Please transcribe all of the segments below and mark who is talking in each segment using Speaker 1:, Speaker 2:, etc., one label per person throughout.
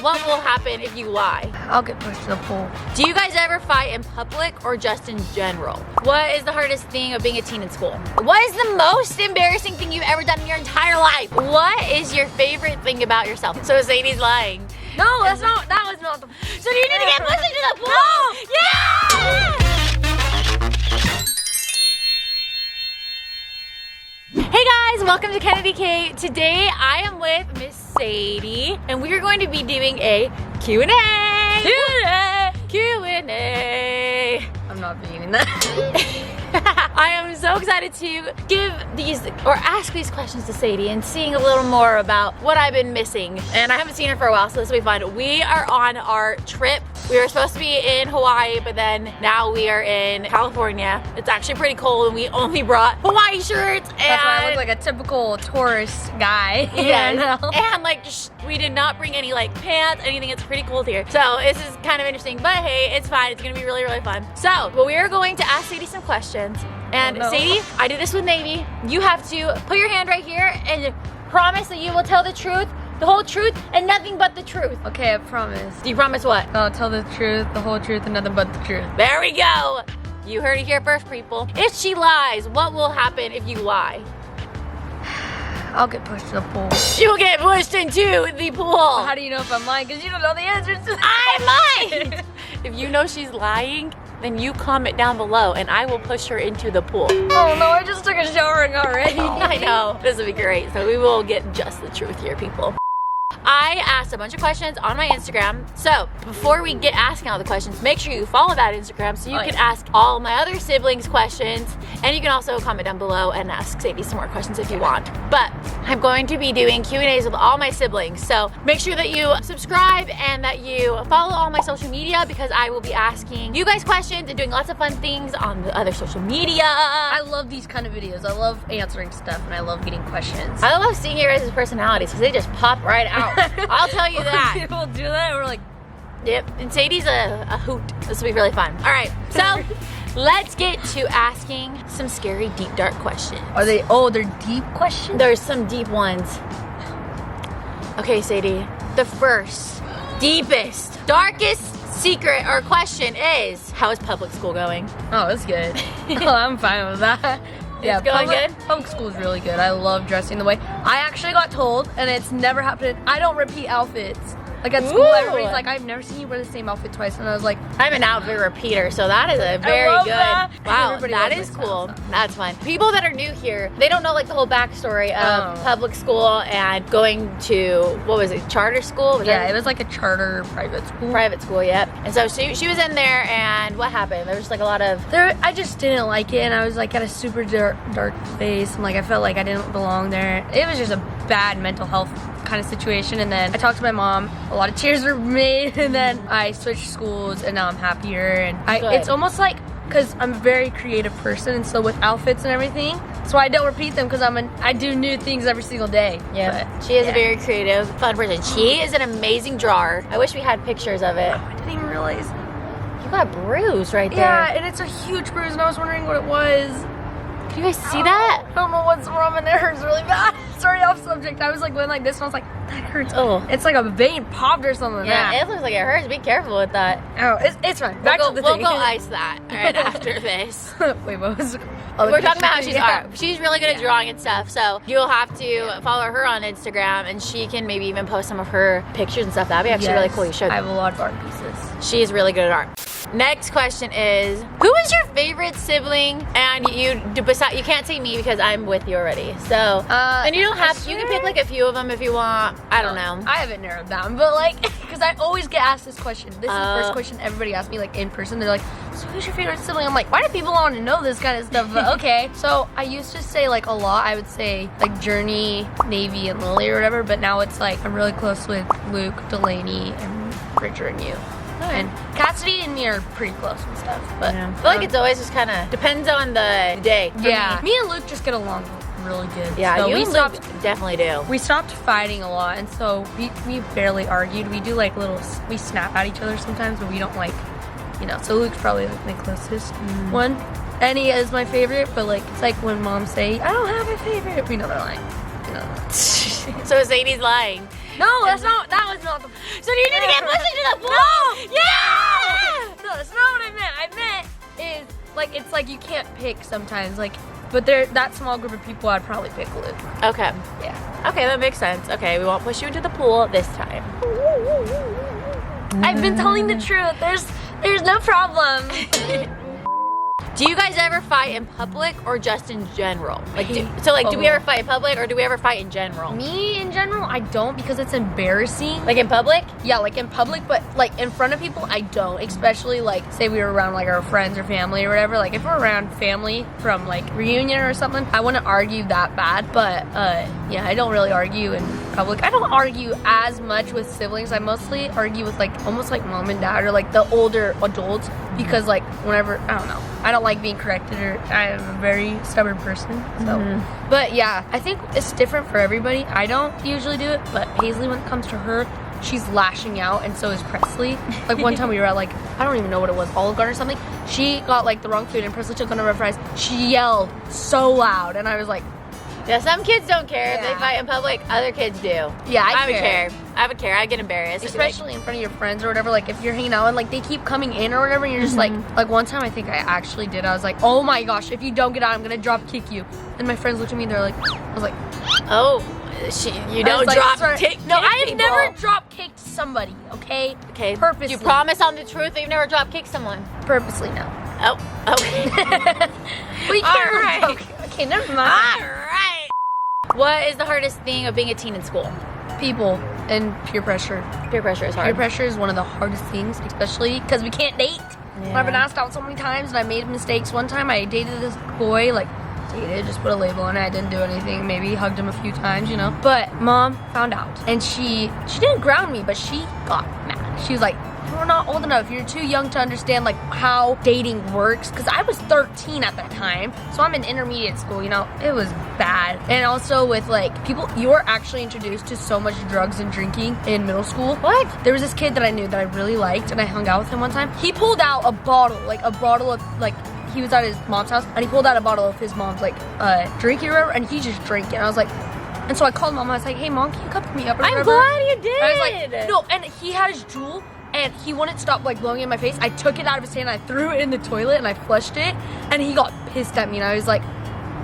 Speaker 1: what will happen if you lie?
Speaker 2: I'll get pushed to the pool.
Speaker 1: Do you guys ever fight in public or just in general? What is the hardest thing of being a teen in school? What is the most embarrassing thing you've ever done in your entire life? What is your favorite thing about yourself? So Sadie's lying.
Speaker 2: No, that was not the.
Speaker 1: So you need to get pushed into the pool?
Speaker 2: No!
Speaker 1: Yeah! Hey guys, welcome to KennaDee Kay. Today I am with Miss Sadie and we are going to be doing a Q&A. Q&A.
Speaker 2: I'm not being that.
Speaker 1: I am so excited to give these or ask these questions to Sadie and seeing a little more about what I've been missing. And I haven't seen her for a while, so this will be fun. We are on our trip. We were supposed to be in Hawaii, but then now we are in California. It's actually pretty cold and we only brought Hawaii shirts. And
Speaker 2: that's why I look like a typical tourist guy.
Speaker 1: Yeah, and like we did not bring any like pants, anything. It's pretty cold here. So this is kind of interesting, but hey, it's fine. It's gonna be really, really fun. So, but we are going to ask Sadie some questions. And Sadie, I did this with Navy. You have to put your hand right here and promise that you will tell the truth, the whole truth, and nothing but the truth.
Speaker 2: Okay, I promise.
Speaker 1: Do you promise what?
Speaker 2: I'll tell the truth, the whole truth, and nothing but the truth.
Speaker 1: There we go. You heard it here first, people. If she lies, what will happen if you lie?
Speaker 2: I'll get pushed to the pool.
Speaker 1: You'll get pushed into the pool.
Speaker 2: Well, how do you know if I'm lying? Because you don't know the answers to
Speaker 1: I might. If you know she's lying, then you comment down below and I will push her into the pool.
Speaker 2: Oh no, I just took a showering already.
Speaker 1: I know, this will be great. So we will get just the truth here, people. I asked a bunch of questions on my Instagram. So before we get asking all the questions, make sure you follow that Instagram so you can ask all my other siblings questions. And you can also comment down below and ask Sadie some more questions if you want. But I'm going to be doing Q&As with all my siblings. So make sure that you subscribe and that you follow all my social media because I will be asking you guys questions and doing lots of fun things on the other social media.
Speaker 2: I love these kind of videos. I love answering stuff and I love getting questions.
Speaker 1: I love seeing your guys' personalities because they just pop right out. I'll tell you that.
Speaker 2: People do that, we're like,
Speaker 1: yep. And Sadie's a hoot. This will be really fun. All right, so let's get to asking some scary, deep, dark questions.
Speaker 2: Are they? Oh, they're deep questions.
Speaker 1: There's some deep ones. Okay, Sadie. The first, deepest, darkest secret or question is: how is public school going?
Speaker 2: Oh, it's good. Oh, I'm fine with that. Yeah,
Speaker 1: it's going good?
Speaker 2: Public school is really good. I love dressing the way. I actually got told, and it's never happened. I don't repeat outfits. Like at school, everybody's like, I've never seen you wear the same outfit twice. And I was like,
Speaker 1: I'm an outfit repeater, so that is a very good.
Speaker 2: That.
Speaker 1: Wow,
Speaker 2: Everybody
Speaker 1: that
Speaker 2: loves
Speaker 1: is
Speaker 2: my
Speaker 1: cool.
Speaker 2: style, so.
Speaker 1: That's fun. People that are new here, they don't know like the whole backstory of public school and going to, what was it, charter school?
Speaker 2: Yeah, it was like a charter private school.
Speaker 1: Private school, yep. And so she was in there, and what happened? There was just like a lot of...
Speaker 2: I just didn't like it, and I was like at a super dark place. And like I felt like I didn't belong there. It was just a bad mental health kind of situation. And then I talked to my mom. A lot of tears were made, and then I switched schools, and now I'm happier. And it's almost like, because I'm a very creative person, and so with outfits and everything, so I don't repeat them because I do new things every single day.
Speaker 1: Yeah, she is a very creative, fun person. She is an amazing drawer. I wish we had pictures of it.
Speaker 2: Oh, I didn't even realize.
Speaker 1: You got a bruise right there.
Speaker 2: Yeah, and it's a huge bruise, and I was wondering what it was.
Speaker 1: Can you guys see that?
Speaker 2: I don't know what's wrong, and it hurts really bad. Sorry, off subject. I was like going like this, and I was like, that hurts.
Speaker 1: Oh,
Speaker 2: it's like a vein popped or something.
Speaker 1: Yeah, it looks like it hurts. Be careful with that.
Speaker 2: Oh, it's fine. Back to the thing.
Speaker 1: We'll go ice that right after this.
Speaker 2: Wait, what was?
Speaker 1: We're talking about how she's really good at drawing and stuff. So you'll have to follow her on Instagram, and she can maybe even post some of her pictures and stuff. That'd be actually really cool. You should.
Speaker 2: I have a lot of art pieces.
Speaker 1: She's really good at art. Next question is, who is your favorite sibling? And you can't say me because I'm with you already. So, and you don't have, you can pick like a few of them if you want. I don't know.
Speaker 2: I haven't narrowed down, but like, because I always get asked this question. This is the first question everybody asks me like in person. They're like, so who's your favorite sibling? I'm like, why do people want to know this kind of stuff? But okay. So I used to say like a lot. I would say like Journey, Navy, and Lily or whatever. But now it's like I'm really close with Luke, Delaney, and Richard and you. And Cassidy and me are pretty close and stuff, but
Speaker 1: I feel like it's always just kind of depends on the day.
Speaker 2: Yeah, me and Luke just get along really good.
Speaker 1: Yeah,
Speaker 2: so
Speaker 1: you and Luke definitely do.
Speaker 2: We stopped fighting a lot, and so we barely argued. We do like we snap at each other sometimes, but we don't like, so Luke's probably like my closest one. And he is my favorite, but like, it's like when moms say, I don't have a favorite. We know they're lying.
Speaker 1: So Sadie's lying.
Speaker 2: No, that was not the.
Speaker 1: So you need to get pushed into the pool.
Speaker 2: No.
Speaker 1: Yeah.
Speaker 2: No, that's not what I meant. I meant is like it's like you can't pick sometimes. Like, but there that small group of people, I'd probably pick Luke.
Speaker 1: Okay.
Speaker 2: Yeah.
Speaker 1: Okay, that makes sense. Okay, we won't push you into the pool this time.
Speaker 2: I've been telling the truth. There's no problem.
Speaker 1: Do you guys ever fight in public or just in general? Like, do we ever fight in public or do we ever fight in general?
Speaker 2: Me in general, I don't because it's embarrassing.
Speaker 1: Like in public?
Speaker 2: Yeah, like in public, but like in front of people, I don't. Especially like, say we were around like our friends or family or whatever. Like if we're around family from like reunion or something, I wouldn't argue that bad. But yeah, I don't really argue in public. I don't argue as much with siblings. I mostly argue with like almost like mom and dad or like the older adults because like whenever, I don't know. I don't like being corrected, or I am a very stubborn person. So, but yeah, I think it's different for everybody. I don't usually do it, but Paisley, when it comes to her, she's lashing out, and so is Presley. Like one time we were at like, I don't even know what it was, Olive Garden or something. She got like the wrong food, and Presley took one of our fries. She yelled so loud, and I was like,
Speaker 1: yeah, some kids don't care if they fight in public. Other kids do.
Speaker 2: Yeah,
Speaker 1: I would care. I would care. I'd get embarrassed.
Speaker 2: Especially in front of your friends or whatever. Like if you're hanging out and like they keep coming in or whatever, and you're just like one time I think I actually did. I was like, oh my gosh, if you don't get out, I'm gonna drop kick you. And my friends looked at me and they're like, I was like,
Speaker 1: oh, you don't drop kick.
Speaker 2: No, I have never drop kicked somebody. Okay.
Speaker 1: Okay.
Speaker 2: Purposely.
Speaker 1: You promise on the truth that you've never drop kicked someone.
Speaker 2: Purposely, no.
Speaker 1: Oh. Okay.
Speaker 2: We can't.
Speaker 1: All right.
Speaker 2: Okay, never mind.
Speaker 1: All right. What is the hardest thing of being a teen in school?
Speaker 2: People and peer pressure.
Speaker 1: Peer pressure is hard.
Speaker 2: Peer pressure is one of the hardest things, especially because we can't date.
Speaker 1: Yeah.
Speaker 2: I've been asked out so many times and I made mistakes. One time I dated this boy, like dated, just put a label on it. I didn't do anything. Maybe hugged him a few times, you know. But mom found out, and she didn't ground me, but she got mad. She was like, "You're not old enough. You're too young to understand like how dating works." Because I was 13 at that time, so I'm in intermediate school. You know, it was bad. And also with like people, you were actually introduced to so much drugs and drinking in middle school.
Speaker 1: What?
Speaker 2: There was this kid that I knew that I really liked, and I hung out with him one time. He pulled out a bottle of like. He was at his mom's house, and he pulled out a bottle of his mom's like drink or whatever, and he just drank it. And I was like. And so I called mom. I was like, "Hey, mom, can you cup me up?" Or whatever?
Speaker 1: I'm glad you did.
Speaker 2: And I was like, "No." And he had his Juul, and he wouldn't stop like blowing it in my face. I took it out of his hand, I threw it in the toilet, and I flushed it. And he got pissed at me, and I was like,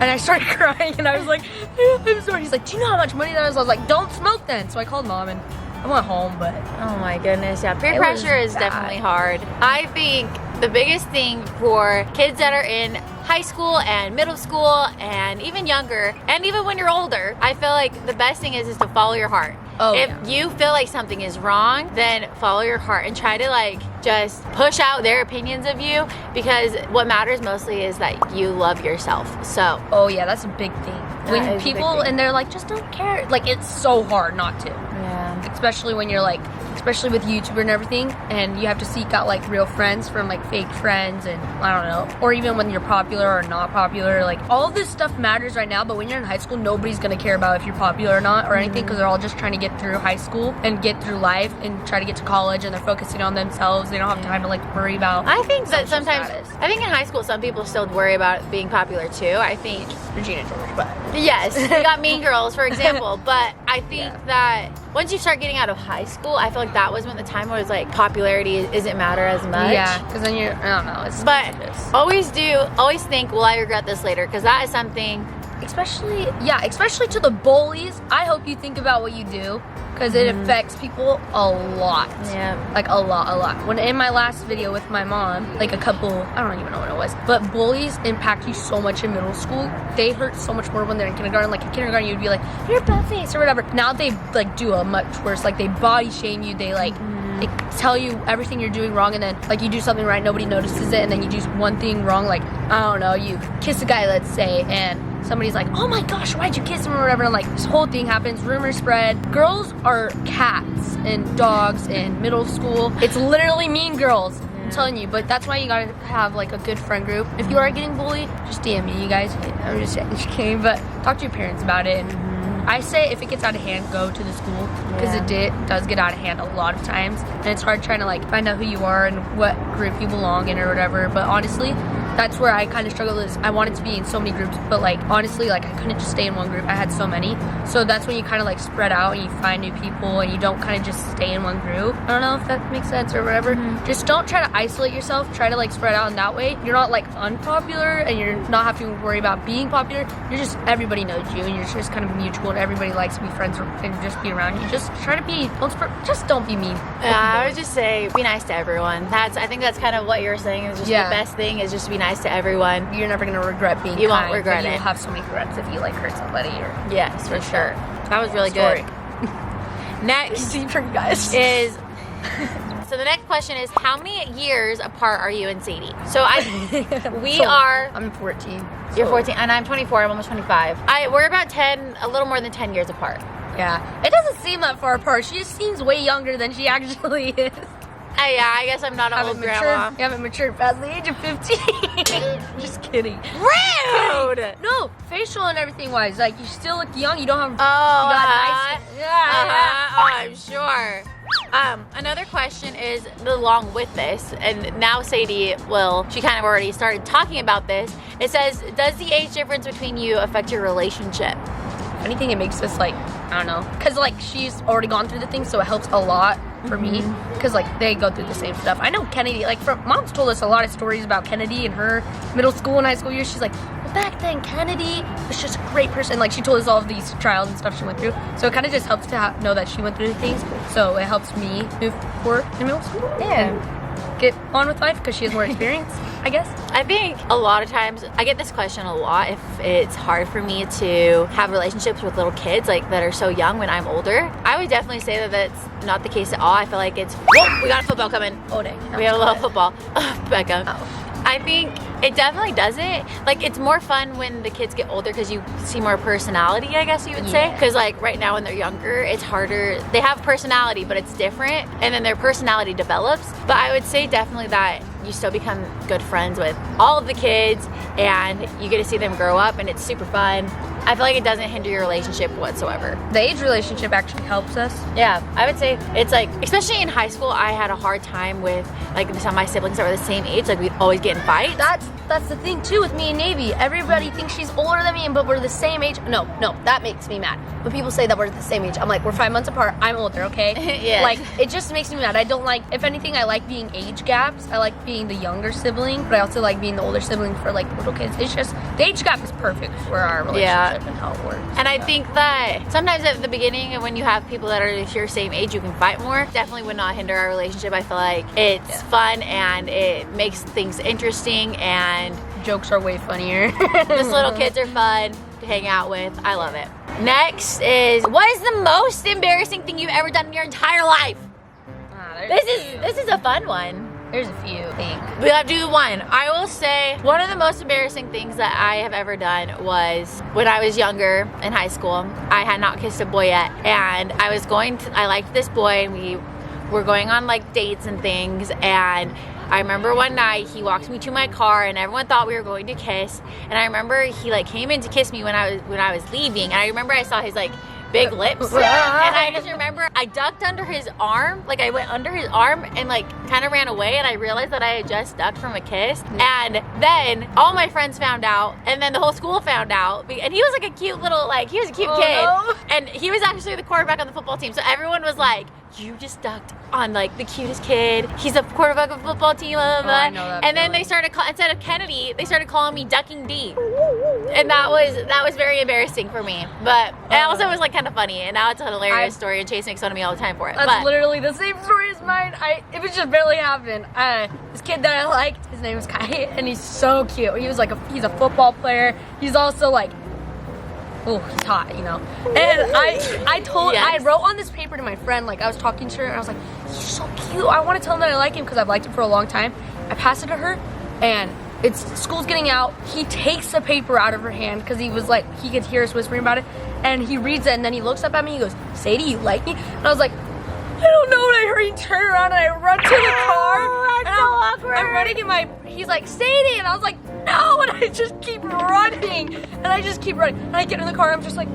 Speaker 2: and I started crying, and I was like, "I'm sorry." He's like, "Do you know how much money that is?" I was like, "Don't smoke then." So I called mom, and I went home. But
Speaker 1: oh my goodness, yeah, peer pressure is definitely hard. I think the biggest thing for kids that are in high school and middle school and even younger and even when you're older, I feel like the best thing is to follow your heart. If you feel like something is wrong, then follow your heart and try to like just push out their opinions of you, because what matters mostly is that you love yourself. So
Speaker 2: oh yeah, that's a big thing. When people and they're like, just don't care, like it's so hard not to.
Speaker 1: Yeah.
Speaker 2: Especially when you're like, especially with YouTube and everything, and you have to seek out like real friends from like fake friends, and I don't know, or even when you're popular or not popular, like all of this stuff matters right now, but when you're in high school, nobody's gonna care about if you're popular or not or anything, because they're all just trying to get through high school and get through life and try to get to college, and they're focusing on themselves. They don't have time to like worry about
Speaker 1: I think that sometimes
Speaker 2: status.
Speaker 1: I think in high school some people still worry about being popular too. I think
Speaker 2: Regina George, but
Speaker 1: yes, you got Mean Girls for example, but I think that once you start getting out of high school, I feel like that was when the time where it was like popularity isn't matter as much.
Speaker 2: Yeah, because then you're, I don't know. It's
Speaker 1: always think, will I regret this later? Because that is something.
Speaker 2: Especially to the bullies. I hope you think about what you do, because it affects people a lot.
Speaker 1: Yeah.
Speaker 2: Like a lot. When in my last video with my mom, like a couple, I don't even know what it was, but bullies impact you so much in middle school. They hurt so much more when they're in kindergarten. Like in kindergarten, you'd be like, "You're a butt face" or whatever. Now they like do a much worse. Like they body shame you. They like they tell you everything you're doing wrong, and then like you do something right, nobody notices it, and then you do one thing wrong, like I don't know, you kiss a guy, let's say, and somebody's like, "Oh my gosh, why'd you kiss him?" or whatever, and like this whole thing happens, rumors spread. Girls are cats and dogs in middle school. It's literally Mean Girls. I'm telling you, but that's why you gotta have like a good friend group. If you are getting bullied, just DM me, you guys. I'm just kidding, but talk to your parents about it. And I say if it gets out of hand, go to the school, because it does get out of hand a lot of times, and it's hard trying to like find out who you are and what group you belong in or whatever. But honestly, that's where I kind of struggled. Is I wanted to be in so many groups, but like honestly, like I couldn't just stay in one group. I had so many. So that's when you kind of like spread out and you find new people and you don't kind of just stay in one group. I don't know if that makes sense or whatever. Just don't try to isolate yourself. Try to like spread out in that way. You're not like unpopular and you're not having to worry about being popular. You're just, everybody knows you and you're just kind of mutual and everybody likes to be friends and just be around you. Just try to be, don't be mean.
Speaker 1: Yeah, I would just say be nice to everyone. I think that's kind of what you're saying is just the best thing is just to be nice to everyone.
Speaker 2: You're never gonna regret being
Speaker 1: You
Speaker 2: kind,
Speaker 1: won't regret it.
Speaker 2: You'll have so many regrets if you like hurt somebody or
Speaker 1: yes, for sure. That was really
Speaker 2: Story.
Speaker 1: good. Next
Speaker 2: deeper, guys.
Speaker 1: is so the next question is how many years apart are you and Sadie? So
Speaker 2: I'm 14.
Speaker 1: You're 14 and I'm 24. I'm almost 25. We're about 10, a little more than 10 years apart.
Speaker 2: Yeah, it doesn't seem that far apart. She just seems way younger than she actually is.
Speaker 1: Yeah, I guess I'm not an old grandma.
Speaker 2: You haven't matured past the age of 15. Just kidding.
Speaker 1: Rude!
Speaker 2: No, facial and everything wise, like you still look young. You don't have.
Speaker 1: I'm sure. Another question is along with this, and now Sadie she kind of already started talking about this. It says, does the age difference between you affect your relationship?
Speaker 2: If anything, it makes us like, I don't know, because like she's already gone through the thing, so it helps a lot for me, because like they go through the same stuff. I know KennaDee, like mom's told us a lot of stories about KennaDee and her middle school and high school years. She's like, well, back then KennaDee was just a great person. Like she told us all of these trials and stuff she went through, so it kind of just helps to know that she went through things, so it helps me move forward in middle school and get on with life because she has more experience, I guess.
Speaker 1: I think a lot of times I get this question a lot, if it's hard for me to have relationships with little kids like that are so young when I'm older. I would definitely say that that's not the case at all. I feel like it's, whoa, we got a football coming.
Speaker 2: Oh dang.
Speaker 1: We have a little football. Becca.
Speaker 2: Oh.
Speaker 1: I think it definitely doesn't. Like it's more fun when the kids get older because you see more personality, I guess you would say. Because like right now when they're younger, it's harder. They have personality, but it's different. And then their personality develops. But I would say definitely that you still become good friends with all of the kids and you get to see them grow up and it's super fun. I feel like it doesn't hinder your relationship whatsoever.
Speaker 2: The age relationship actually helps us.
Speaker 1: Yeah, I would say it's like, especially in high school, I had a hard time with like some of my siblings that were the same age. Like we'd always get in fights.
Speaker 2: That's the thing too with me and Navy. Everybody thinks she's older than me, but we're the same age. No, that makes me mad. When people say that we're the same age, I'm like, we're 5 months apart. I'm older, okay?
Speaker 1: Yeah.
Speaker 2: Like it just makes me mad. I don't like. If anything, I like being age gaps. I like being the younger sibling, but I also like being the older sibling for like little kids. It's just the age gap is perfect for our relationship and how it works.
Speaker 1: And I think that sometimes at the beginning when you have people that are your same age, you can fight more. Definitely would not hinder our relationship. I feel like it's fun and it makes things interesting and
Speaker 2: jokes are way funnier.
Speaker 1: Just little kids are fun to hang out with. I love it. Next is, what is the most embarrassing thing you've ever done in your entire life? This is a fun one.
Speaker 2: There's a few things.
Speaker 1: We have to do one. I will say one of the most embarrassing things that I have ever done was when I was younger in high school. I had not kissed a boy yet, and I liked this boy, and we were going on like dates and things, and I remember one night he walked me to my car and everyone thought we were going to kiss, and I remember he like came in to kiss me when I was leaving, and I remember I saw his like big lips, and I just remember I ducked under his arm, like I went under his arm and like kind of ran away, and I realized that I had just ducked from a kiss, and then all my friends found out, and then the whole school found out, and he was like a cute little, like he was a cute kid,
Speaker 2: no.
Speaker 1: and he was actually the quarterback on the football team, so everyone was like, you just ducked on like the cutest kid. He's a quarterback of a football team, blah, blah, blah.
Speaker 2: I know that
Speaker 1: and then
Speaker 2: feeling.
Speaker 1: they started instead of KennaDee, they started calling me Ducking D, and that was very embarrassing for me. But it also was like kind of funny, and now it's a hilarious story, and Chase makes fun of me all the time for it.
Speaker 2: That's literally the same story as mine. It was just barely happened. This kid that I liked, his name was Kai, and he's so cute. He's a football player. He's also like, oh, he's hot, you know. And I wrote on this paper to my friend, like I was talking to her, and I was like, he's so cute. I want to tell him that I like him because I've liked him for a long time. I passed it to her, and school's getting out. He takes the paper out of her hand because he was like, he could hear us whispering about it, and he reads it, and then he looks up at me, he goes, Sadie, you like me? And I was like, I don't know, and I heard him turn around and I run to the car.
Speaker 1: That's so awkward.
Speaker 2: I'm running he's like, Sadie, and I was like, no, and I just keep running, and I get in the car, and I'm just like,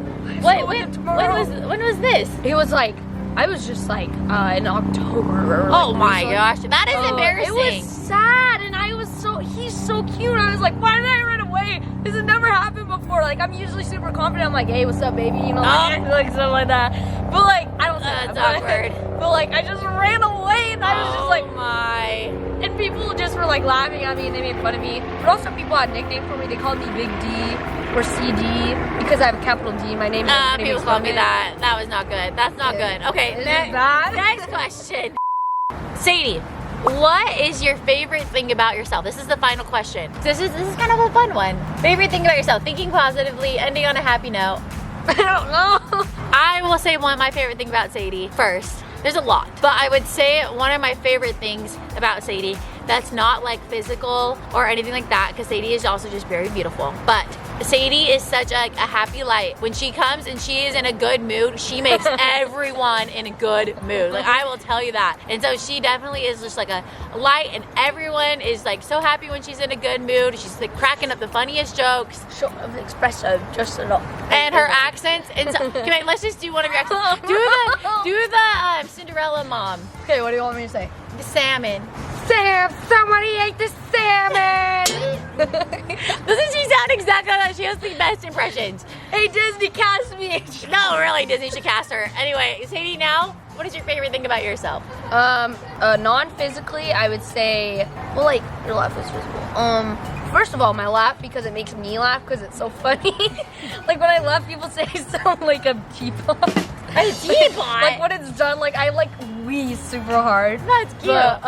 Speaker 1: when was this?
Speaker 2: It was like, I was just like, in October. Or
Speaker 1: oh my gosh, that is embarrassing.
Speaker 2: It was sad, and I was he's so cute. I was like, why did I run away? This has never happened before. Like, I'm usually super confident. I'm like, hey, what's up, baby? You know, like something like that. But like, I don't say
Speaker 1: That's
Speaker 2: that.
Speaker 1: awkward.
Speaker 2: But like, I just ran away, and I was just like,
Speaker 1: my.
Speaker 2: and people just were like laughing at me, and they made fun of me. But also, people had nicknames for me. They called me Big D or CD because I have a capital D. My name is.
Speaker 1: People called me that. That was not good. That's not good. Okay, next question. Sadie, what is your favorite thing about yourself? This is the final question. This is kind of a fun one. Favorite thing about yourself? Thinking positively, ending on a happy note.
Speaker 2: I don't know.
Speaker 1: I will say my favorite thing about Sadie first. There's a lot, but I would say one of my favorite things about Sadie that's not like physical or anything like that, because Sadie is also just very beautiful, but Sadie is such a happy light. When she comes and she is in a good mood, she makes everyone in a good mood. Like, I will tell you that. And so she definitely is just like a light, and everyone is like so happy when she's in a good mood. She's like cracking up the funnious jokes.
Speaker 2: Short of expressive, just a lot.
Speaker 1: And her accents. And so, okay, let's just do one of your accents. Do the Cinderella mom.
Speaker 2: Okay, what do you want me to say?
Speaker 1: The salmon.
Speaker 2: Sam, somebody ate the salmon!
Speaker 1: Doesn't she sound exactly like that? She has the best impressions.
Speaker 2: Hey, Disney, cast me!
Speaker 1: No, really, Disney should cast her. Anyway, Sadie, now, what is your favorite thing about yourself?
Speaker 2: Non-physically, I would say, well, like, your laugh is physical. First of all, my laugh, because it makes me laugh, because it's so funny. Like, when I laugh, people say I sound like a teapot.
Speaker 1: A teapot?
Speaker 2: Like, when it's done, like, I, like, wheeze super hard.
Speaker 1: That's cute.
Speaker 2: But,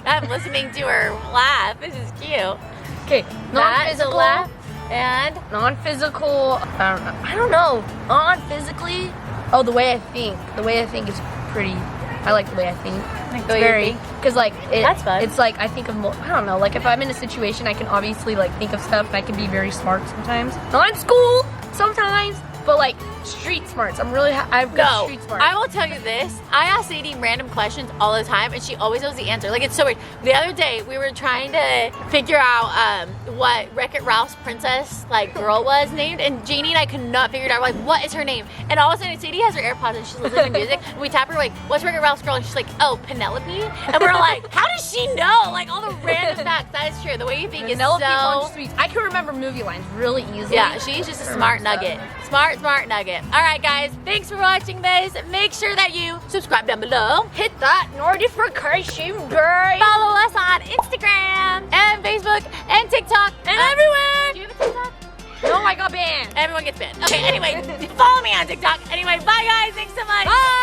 Speaker 1: I'm listening to her laugh. This is cute.
Speaker 2: okay,
Speaker 1: That is a
Speaker 2: non-physical.
Speaker 1: laugh. And
Speaker 2: Non-physical, I don't know. Non-physically, oh, the way I think. The way I think is pretty, I like the way I think.
Speaker 1: Like
Speaker 2: It's very, because like,
Speaker 1: That's fun.
Speaker 2: it's like, I think of, I don't know, like if I'm in a situation, I can obviously like think of stuff, and I can be very smart sometimes. Not in school, sometimes, but like street smarts. I've got street smarts.
Speaker 1: I will tell you this. I ask Sadie random questions all the time, and she always knows the answer. Like, it's so weird. The other day, we were trying to figure out what Wreck-It Ralph's princess, like, girl was named, and Janie and I could not figure it out. We're like, what is her name? And all of a sudden, Sadie has her AirPods, and she's listening to music, and we tap her, like, what's Wreck-It Ralph's girl? And she's like, oh, Penelope? And we're like, how does she know? Like, all the random facts. That is true. The way you think
Speaker 2: Penelope
Speaker 1: is so...
Speaker 2: Bunch Sweets. I can remember movie lines really easily.
Speaker 1: Yeah, she's just a smart nugget. Smart nugget. All right, guys, thanks for watching this. Make sure that you subscribe down below.
Speaker 2: Hit that notification bell.
Speaker 1: Follow us on Instagram and Facebook and TikTok and everywhere. Do you have a TikTok?
Speaker 2: No, I got banned.
Speaker 1: Everyone gets banned. Okay, anyway, follow me on TikTok. Anyway, bye, guys. Thanks so much.
Speaker 2: Bye.